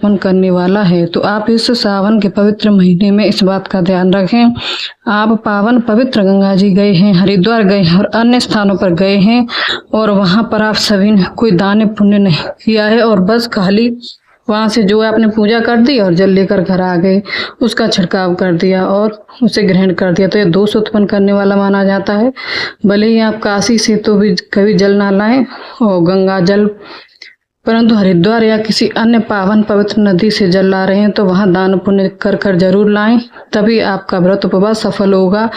उत्पन्न करने वाला है। तो आप इस सावन के पवित्र महीने में इस बात का ध्यान रखें। आप पावन पवित्र गंगा जी गए हैं, हरिद्वार गए हैं और अन्य स्थानों पर गए हैं और वहां पर आप सभी ने कोई दान पुण्य नहीं किया है और बस खाली वहां से जो है आपने पूजा कर दी और जल लेकर घर आ गए, उसका छिड़काव कर दिया और उसे ग्रहण कर दिया, तो यह दोष उत्पन्न करने वाला माना जाता है। भले ही आप काशी से तो भी कभी जल ना लाएं और गंगा जल, परंतु हरिद्वार या किसी अन्य पावन पवित्र नदी से जल ला रहे हैं तो वहां दान पुण्य कर कर जरूर लाएं, तभी आपका व्रत उपवास सफल होगा।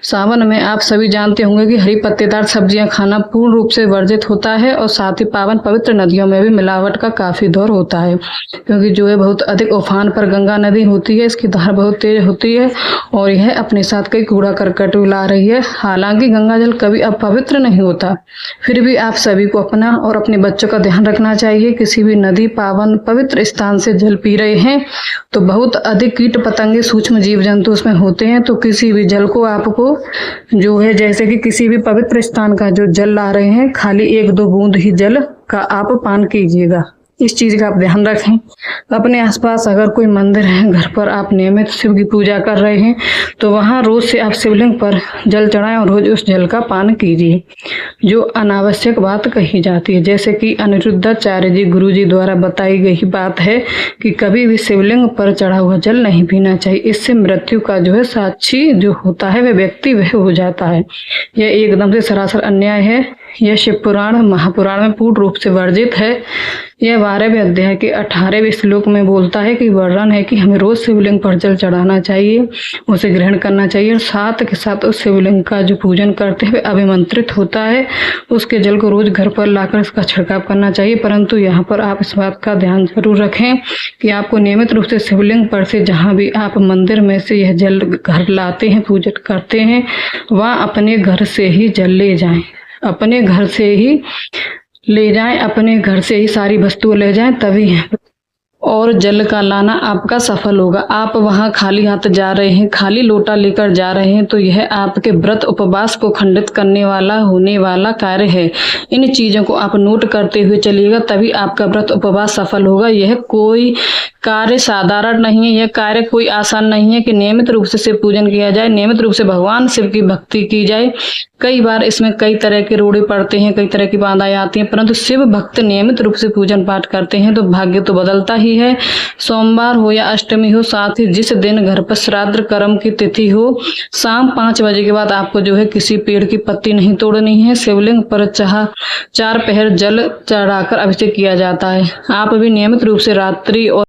सावन में आप सभी जानते होंगे कि हरी पत्तेदार सब्जियां खाना पूर्ण रूप से वर्जित होता है और साथ ही पावन पवित्र नदियों में भी मिलावट का काफी दौर होता है, क्योंकि जो है बहुत अधिक उफान पर गंगा नदी होती है, इसकी धार बहुत तेज होती है और यह अपने साथ कई कूड़ा करकट ला रही है। हालांकि गंगा जल कभी अपवित्र नहीं होता, फिर भी आप सभी को अपना और अपने बच्चों का ध्यान रखना चाहिए। किसी भी नदी पावन पवित्र स्थान से जल पी रहे हैं तो बहुत अधिक कीट पतंगे सूक्ष्म जीव जंतु उसमें होते हैं, तो किसी भी जल को आपको जो है, जैसे कि किसी भी पवित्र स्थान का जो जल ला रहे हैं, खाली 1-2 बूंद ही जल का आप पान कीजिएगा। इस चीज का आप ध्यान रखें। अपने आसपास अगर कोई मंदिर है, घर पर आप नियमित शिव की पूजा कर रहे हैं तो वहां रोज से आप शिवलिंग पर जल चढ़ाएं और रोज उस जल का पान कीजिए। जो अनावश्यक बात कही जाती है, जैसे कि अनिरुद्धाचार्य जी गुरु जी द्वारा बताई गई बात है कि कभी भी शिवलिंग पर चढ़ा हुआ जल नहीं पीना चाहिए, इससे मृत्यु का जो है साक्षी जो होता है वह व्यक्ति वह हो जाता है। यह एकदम से सरासर अन्याय है। यह शिव पुराण महापुराण में पूर्ण रूप से वर्जित है। यह 12वें अध्याय के 18वें श्लोक में बोलता है कि वर्णन है कि हमें रोज शिवलिंग पर जल चढ़ाना चाहिए, उसे ग्रहण करना चाहिए और साथ के साथ उस शिवलिंग का जो पूजन करते हुए अभिमंत्रित होता है उसके जल को रोज घर पर लाकर इसका छिड़काव करना चाहिए। परंतु यहाँ पर आप इस बात का ध्यान जरूर रखें कि आपको नियमित रूप से शिवलिंग पर से जहाँ भी आप मंदिर में से यह जल घर लाते हैं, पूजन करते हैं, वहाँ अपने घर से ही जल ले जाएं, अपने घर से ही ले जाएं, अपने घर से ही सारी वस्तुएं ले जाएं, तभी और जल का लाना आपका सफल होगा। आप वहां खाली हाथ जा रहे हैं, खाली लोटा लेकर जा रहे हैं, तो यह आपके व्रत उपवास को खंडित करने वाला होने वाला कार्य है। इन चीजों को आप नोट करते हुए चलिएगा, तभी आपका व्रत उपवास सफल होगा। यह कोई कार्य साधारण नहीं है, यह कार्य कोई आसान नहीं है कि नियमित रूप से शिव पूजन किया जाए, नियमित रूप से भगवान शिव की भक्ति की जाए। कई बार इसमें कई तरह के रोड़े पड़ते हैं, कई तरह की बाधाएं आती हैं, परंतु शिव भक्त नियमित रूप से पूजन पाठ करते हैं तो भाग्य तो बदलता ही है। सोमवार हो या अष्टमी हो, साथ ही जिस दिन घर पर श्राद्ध कर्म की तिथि हो, शाम 5 बजे के बाद आपको जो है किसी पेड़ की पत्ती नहीं तोड़नी है। शिवलिंग पर 4 पहर जल चढ़ाकर अभिषेक किया जाता है। आप भी नियमित रूप से रात्रि और